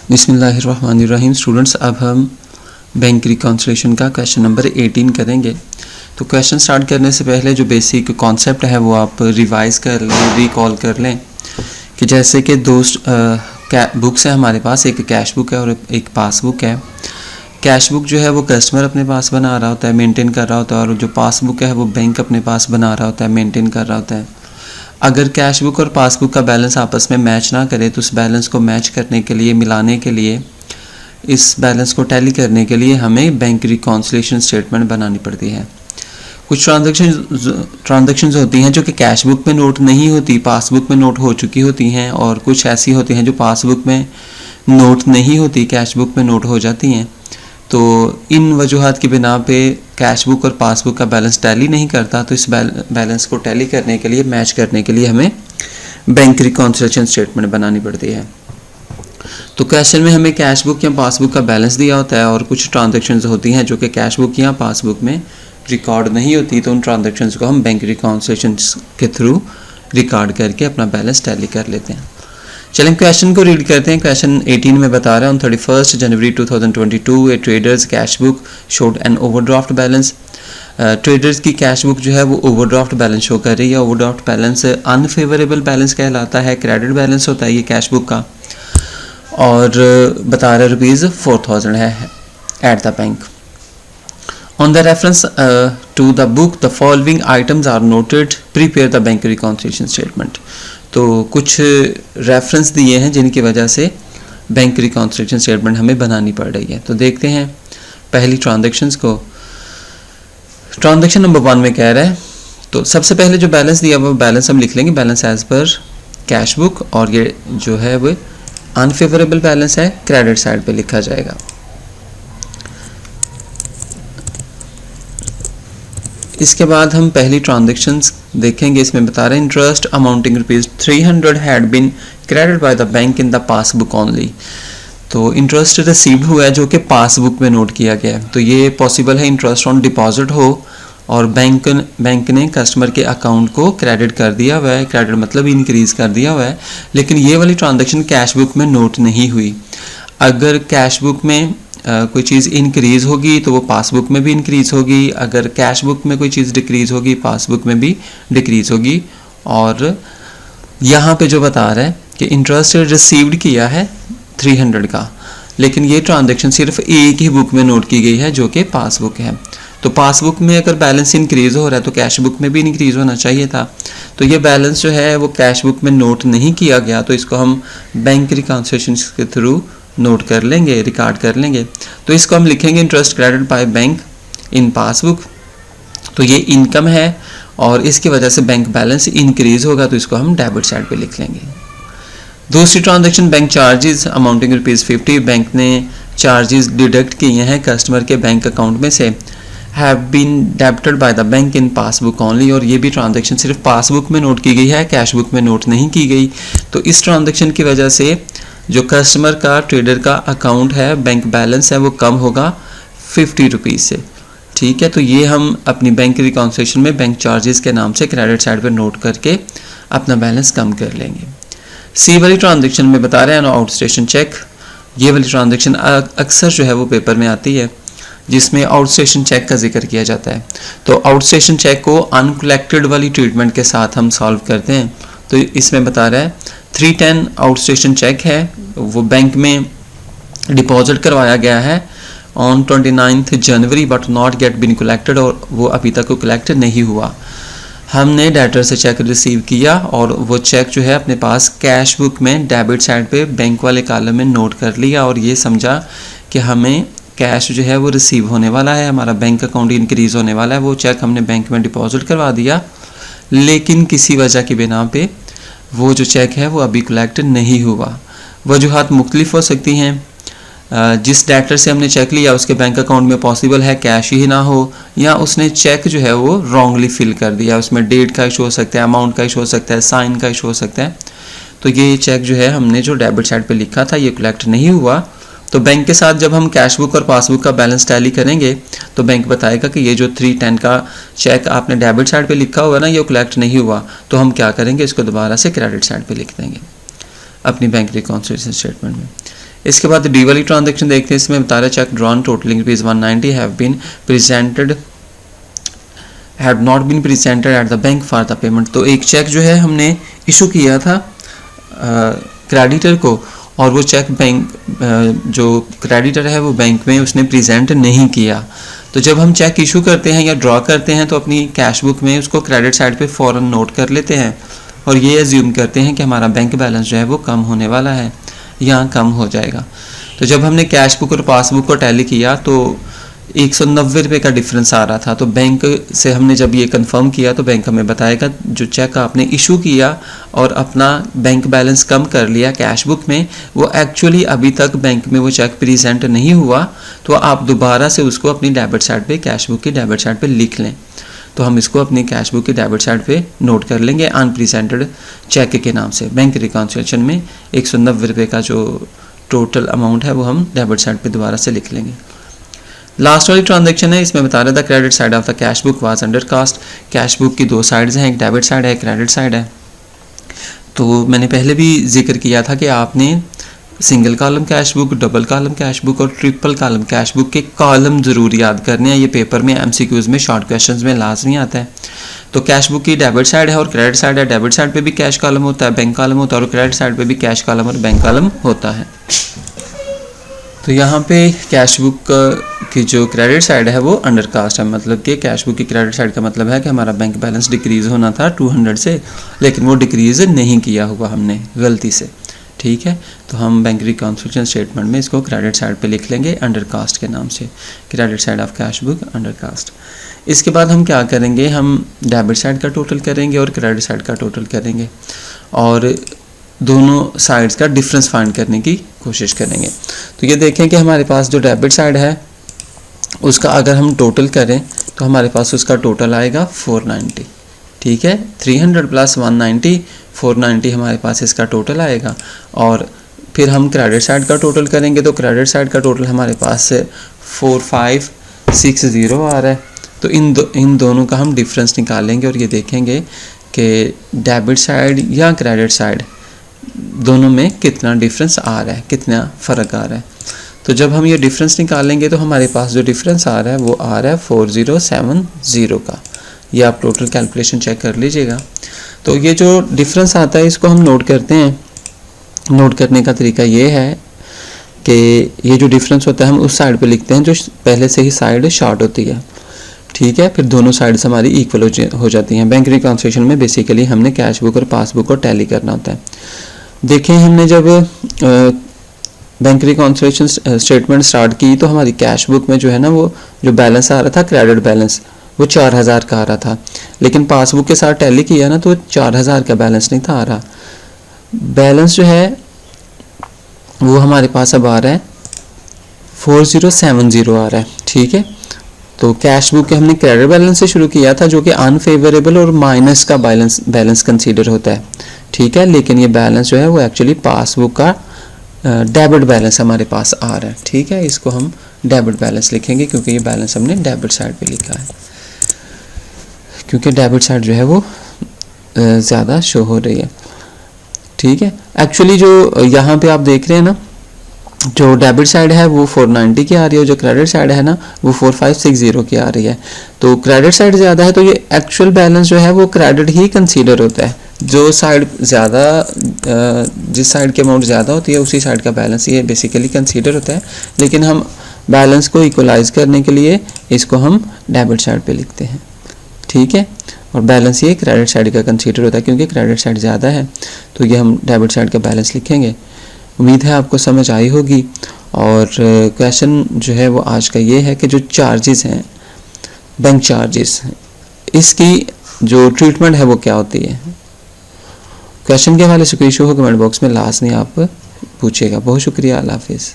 बिस्मिल्लाहिर्रहमानिर्रहीम। स्टूडेंट्स, अब हम बैंक रिकॉन्सिलेशन का क्वेश्चन नंबर 18 करेंगे। तो क्वेश्चन स्टार्ट करने से पहले जो बेसिक कॉन्सेप्ट है वो आप रिवाइज कर लें, रिकॉल कर लें कि जैसे कि दो बुक्स हैं हमारे पास, एक कैश बुक है और एक पासबुक है। कैश बुक जो है वो कस्टमर अपने पास बना रहा होता है, मेंटेन कर रहा होता है, और जो पासबुक है वो बैंक अपने पास बना रहा होता है, मेंटेन कर रहा होता है। अगर कैश बुक और पासबुक का बैलेंस आपस में मैच ना करे तो उस बैलेंस को मैच करने के लिए, मिलाने के लिए, इस बैलेंस को टैली करने के लिए हमें बैंक रिकॉन्सिलेशन स्टेटमेंट बनानी पड़ती है। कुछ ट्रांजैक्शंस होती हैं जो कि कैश बुक में नोट नहीं होती, पासबुक में नोट हो चुकी होती हैं, और कुछ ऐसी होती हैं जो पासबुक में नोट नहीं होती, कैश बुक में नोट हो जाती हैं। तो इन वजूहात की बिना पे कैश बुक और पासबुक का बैलेंस टैली नहीं करता, तो इस बैलेंस को टैली करने के लिए, मैच करने के लिए हमें बैंक रिकॉन्सिलेशन स्टेटमेंट बनानी पड़ती है। तो क्वेश्चन में हमें कैश बुक या पासबुक का बैलेंस दिया होता है और कुछ ट्रांजैक्शंस होती हैं जो कि कैश बुक या पासबुक में रिकॉर्ड नहीं होती, तो उन ट्रांजैक्शंस को हम बैंक रिकॉन्सिलेशन के थ्रू रिकॉर्ड करके अपना बैलेंस टैली कर लेते हैं। चलें क्वेश्चन को रीड करते हैं। क्वेश्चन 18 में बता रहा है, on 31 January 2022 A traders cash book showed an overdraft balance. Traders की कैश बुक जो है वो ओवरड्राफ्ट बैलेंस शो कर रही है। ओवरड्राफ्ट बैलेंस अनफेवरेबल बैलेंस कहलाता है, क्रेडिट बैलेंस होता है ये कैश बुक का, और बता रहा है ₹4000 है eight the bank. On the reference to the book, the following items are noted. Prepare the bank reconciliation statement. तो कुछ रेफरेंस दिए हैं जिनकी वजह से बैंक रिकॉन्सिलेशन स्टेटमेंट हमें बनानी पड़ रही है। तो देखते हैं पहली ट्रांजैक्शंस को। ट्रांजैक्शन नंबर 1 में कह रहा है, तो सबसे पहले जो बैलेंस दिया वो बैलेंस हम लिख लेंगे, balance as per cash book, और ये जो है वो अनफेवरेबल बैलेंस है, क्रेडिट साइड पे लिखा जाएगा। इसके बाद हम पहली ट्रांजैक्शंस देखेंगे। इसमें बता रहे हैं, interest amounting ₹300 had been credit by the bank in the passbook only. तो इंटरेस्ट रिसीव्ड हुआ है जो कि पासबुक में नोट किया गया है। तो ये पॉसिबल है इंटरेस्ट ऑन डिपॉजिट हो और बैंक ने कस्टमर के अकाउंट को क्रेडिट कर दिया हुआ है, क्रेडिट मतलब इंक्रीज़ कर दिया हुआ है, लेकिन ये वाली ट्रांजैक्शन कैश बुक में नोट नहीं हुई। अगर कैश बुक में कोई चीज़ इंक्रीज़ होगी तो वो पासबुक में भी इंक्रीज़ होगी, अगर कैश बुक में कोई चीज़ डिक्रीज़ होगी पासबुक में भी डिक्रीज़ होगी। और यहाँ पे जो बता रहा है कि इंटरेस्ट रिसीव्ड किया है 300 का, लेकिन ये ट्रांजैक्शन सिर्फ एक ही बुक में नोट की गई है जो कि पासबुक है। तो पासबुक में अगर बैलेंस इंक्रीज़ हो रहा है तो कैश बुक में भी इंक्रीज़ होना चाहिए था। तो ये बैलेंस जो है वो कैश बुक में नोट नहीं किया गया, तो इसको हम बैंक रिकॉन्सिलेशन के थ्रू नोट कर लेंगे, रिकॉर्ड कर लेंगे। तो इसको हम लिखेंगे interest credit by bank in passbook. तो ये इनकम है और इसकी वजह से बैंक बैलेंस इंक्रीज होगा, तो इसको हम डेबिट साइड पे लिख लेंगे। दूसरी transaction, bank charges amounting ₹50, bank ने चार्जेस डिडक्ट किए हैं कस्टमर के बैंक अकाउंट में से, have been debited by the bank in passbook only, और ये भी ट्रांजैक्शन सिर्फ पासबुक में नोट की गई है, कैश बुक में नोट नहीं की गई। तो इस ट्रांजैक्शन की वजह से जो कस्टमर का, ट्रेडर का अकाउंट है, बैंक बैलेंस है, वो कम होगा ₹50 से। ठीक है, तो ये हम अपनी बैंक रिकॉन्सिलेशन में बैंक चार्जेस के नाम से क्रेडिट साइड पर नोट करके अपना बैलेंस कम कर लेंगे। सी वाली ट्रांजैक्शन में बता रहे हैं आउट स्टेशन चेक। ये वाली ट्रांजैक्शन अक्सर जो है वो पेपर में आती है जिसमें आउट स्टेशन चेक का जिक्र किया जाता है। तो आउट स्टेशन चेक को अनकलेक्टेड वाली ट्रीटमेंट के साथ हम सॉल्व करते हैं। तो इसमें बता रहा है 310 आउट स्टेशन चेक है, वो बैंक में डिपॉजिट करवाया गया है on 29 January but not get been collected, और वो अभी तक कलेक्ट नहीं हुआ। हमने डेटर से चेक रिसीव किया और वो चेक जो है अपने पास कैश बुक में डेबिट साइड पे बैंक वाले कॉलम में नोट कर लिया, और ये समझा कि हमें कैश जो है वो रिसीव होने वाला है, हमारा बैंक अकाउंट इंक्रीज़ होने वाला है। वो चेक हमने बैंक में डिपॉजिट करवा दिया, लेकिन किसी वजह की बिना पे वो जो चेक है वो अभी कलेक्ट नहीं हुआ। वजूहात मुख्तलिफ हो सकती हैं। जिस डेटर से हमने चेक लिया उसके बैंक अकाउंट में पॉसिबल है कैश ही ना हो, या उसने चेक जो है वो रॉन्गली फिल कर दिया, उसमें डेट का इशू हो सकता है, अमाउंट का इशू हो सकता है, साइन का इशू हो सकता है। तो ये चेक जो है हमने जो डेबिट साइड पे लिखा था ये कलेक्ट नहीं हुआ। तो बैंक के साथ जब हम कैश बुक और पासबुक का बैलेंस टैली करेंगे तो बैंक बताएगा कि ये जो 310 का चेक आपने डेबिट साइड पे लिखा हुआ ना, ये कलेक्ट नहीं हुआ। तो हम क्या करेंगे, इसको दोबारा से क्रेडिट साइड पे लिख देंगे अपनी बैंक रिकॉन्सिलेशन स्टेटमेंट में। इसके बाद डी वाली ट्रांजेक्शन देखते हैं। इसमें बता रहा है cheque drawn totalling ₹190 have been presented had not been presented at the bank for the payment. तो एक चेक जो है हमने इशू किया था क्रेडिटर को, और वो चेक बैंक जो क्रेडिटर है वो बैंक में उसने प्रेजेंट नहीं किया। तो जब हम चेक इशू करते हैं या ड्रॉ करते हैं तो अपनी कैश बुक में उसको क्रेडिट साइड पे फ़ौरन नोट कर लेते हैं और ये एज्यूम करते हैं कि हमारा बैंक बैलेंस जो है वो कम होने वाला है या कम हो जाएगा। तो जब हमने कैश बुक और पासबुक को टैली किया तो ₹190 का डिफरेंस आ रहा था। तो बैंक से हमने जब ये कंफर्म किया तो बैंक हमें बताएगा जो चेक आपने इशू किया और अपना बैंक बैलेंस कम कर लिया कैश बुक में, वो एक्चुअली अभी तक बैंक में वो चेक प्रेजेंट नहीं हुआ। तो आप दोबारा से उसको अपनी डेबिट साइड पे, कैश बुक की डेबिट साइड पे लिख लें। तो हम इसको अपनी कैश बुक की डेबिट साइड पे नोट कर लेंगे अनप्रेजेंटेड चेक के नाम से। बैंक रिकॉन्सिलिएशन में ₹190 का जो टोटल अमाउंट है वो हम डेबिट साइड पे दोबारा से लिख लेंगे। लास्ट वाली ट्रांजेक्शन है, इसमें बता रहा था credit side of the cash book was under cast. Cash book की दो साइड्स हैं, एक डेबिट साइड है, एक क्रेडिट साइड है। तो मैंने पहले भी जिक्र किया था कि आपने single column cash book, double column cash book और ट्रिपल कॉलम कैश बुक के कॉलम ज़रूर याद करने हैं। ये पेपर में MCQs में शॉर्ट क्वेश्चंस में लाजमी आता है। तो कैश बुक की डेबिट साइड है और क्रेडिट साइड है। डेबिट साइड पे भी कैश कॉलम होता है, बैंक कॉलम होता है, और क्रेडिट साइड पे भी कैश कॉलम और बैंक कॉलम होता है। तो यहाँ पे कैश बुक की जो क्रेडिट साइड है वो अंडर कास्ट है, मतलब कि कैश बुक की क्रेडिट साइड का मतलब है कि हमारा बैंक बैलेंस डिक्रीज़ होना था 200 से, लेकिन वो डिक्रीज़ नहीं किया हुआ हमने गलती से। ठीक है, तो हम बैंक रिकॉन्सिलिएशन स्टेटमेंट में इसको क्रेडिट साइड पे लिख लेंगे अंडर कास्ट के नाम से, credit side of cash book under cast. इसके बाद हम क्या करेंगे, हम डेबिट साइड का टोटल करेंगे और क्रेडिट साइड का टोटल करेंगे और दोनों साइड्स का डिफरेंस फाइंड करने की कोशिश करेंगे। तो ये देखें कि हमारे पास जो डेबिट साइड है उसका अगर हम टोटल करें तो हमारे पास उसका टोटल आएगा 490। ठीक है, 300 प्लस 190, 490 हमारे पास इसका टोटल आएगा। और फिर हम क्रेडिट साइड का टोटल करेंगे तो क्रेडिट साइड का टोटल हमारे पास से 4560 आ रहा है। तो इन दोनों का हम डिफरेंस निकालेंगे और ये देखेंगे कि डेबिट साइड या क्रेडिट साइड दोनों में कितना डिफरेंस आ रहा है, कितना फ़र्क आ रहा है। तो जब हम ये डिफरेंस निकालेंगे तो हमारे पास जो डिफरेंस आ रहा है वो आ रहा है 4070 का। ये आप टोटल कैलकुलेशन चेक कर लीजिएगा। तो ये जो डिफरेंस आता है इसको हम नोट करते हैं। नोट करने का तरीका ये है कि ये जो डिफरेंस होता है हम उस साइड पे लिखते हैं जो पहले से ही साइड शॉर्ट होती है। ठीक है, फिर दोनों साइड्स हमारी इक्वल हो जाती हैं। बैंक रिकॉन्सिलिएशन में बेसिकली हमने कैश बुक और पासबुक को टैली करना होता है। देखें, हमने जब बैंक रिकॉन्सिलिएशन स्टेटमेंट स्टार्ट की तो हमारी कैश बुक में जो है ना वो जो बैलेंस आ रहा था क्रेडिट बैलेंस वो 4000 का आ रहा था, लेकिन पासबुक के साथ टैली किया ना तो 4000 का बैलेंस नहीं था आ रहा। बैलेंस जो है वो हमारे पास अब आ रहा है 4070 आ रहा है। ठीक है, तो कैश बुक के हमने क्रेडिट बैलेंस से शुरू किया था जो कि अनफेवरेबल और माइनस का बैलेंस कंसीडर होता है। ठीक है, लेकिन ये बैलेंस जो है वो एक्चुअली पासबुक का डेबिट बैलेंस हमारे पास आ रहा है। ठीक है, इसको हम डेबिट बैलेंस लिखेंगे क्योंकि ये बैलेंस हमने डेबिट साइड पे लिखा है, क्योंकि डेबिट साइड जो है वो ज़्यादा शो हो रही है। ठीक है, एक्चुअली जो यहाँ पे आप देख रहे हैं ना जो डेबिट साइड है वो 490 की आ रही है, जो क्रेडिट साइड है ना वो 4560 की आ रही है। तो क्रेडिट साइड ज़्यादा है तो ये एक्चुअल बैलेंस जो है वो क्रेडिट ही कंसीडर होता है। जो साइड ज़्यादा जिस साइड की अमाउंट ज़्यादा होती है उसी साइड का बैलेंस ये बेसिकली कंसीडर होता है, लेकिन हम बैलेंस को इक्वलाइज करने के लिए इसको हम डेबिट साइड पे लिखते हैं। ठीक है, और बैलेंस ये क्रेडिट साइड का कंसीडर होता है क्योंकि क्रेडिट साइड ज़्यादा है तो ये हम डेबिट साइड का बैलेंस लिखेंगे। उम्मीद है आपको समझ आई होगी। और क्वेश्चन जो है वो आज का ये है कि जो चार्जेस हैं बैंक चार्जेस, इसकी जो ट्रीटमेंट है वो क्या होती है। क्वेश्चन के हवाले से कोई इशू हो कमेंट बॉक्स में लाजमी आप पूछिएगा। बहुत शुक्रिया, अल्लाह हाफिज़।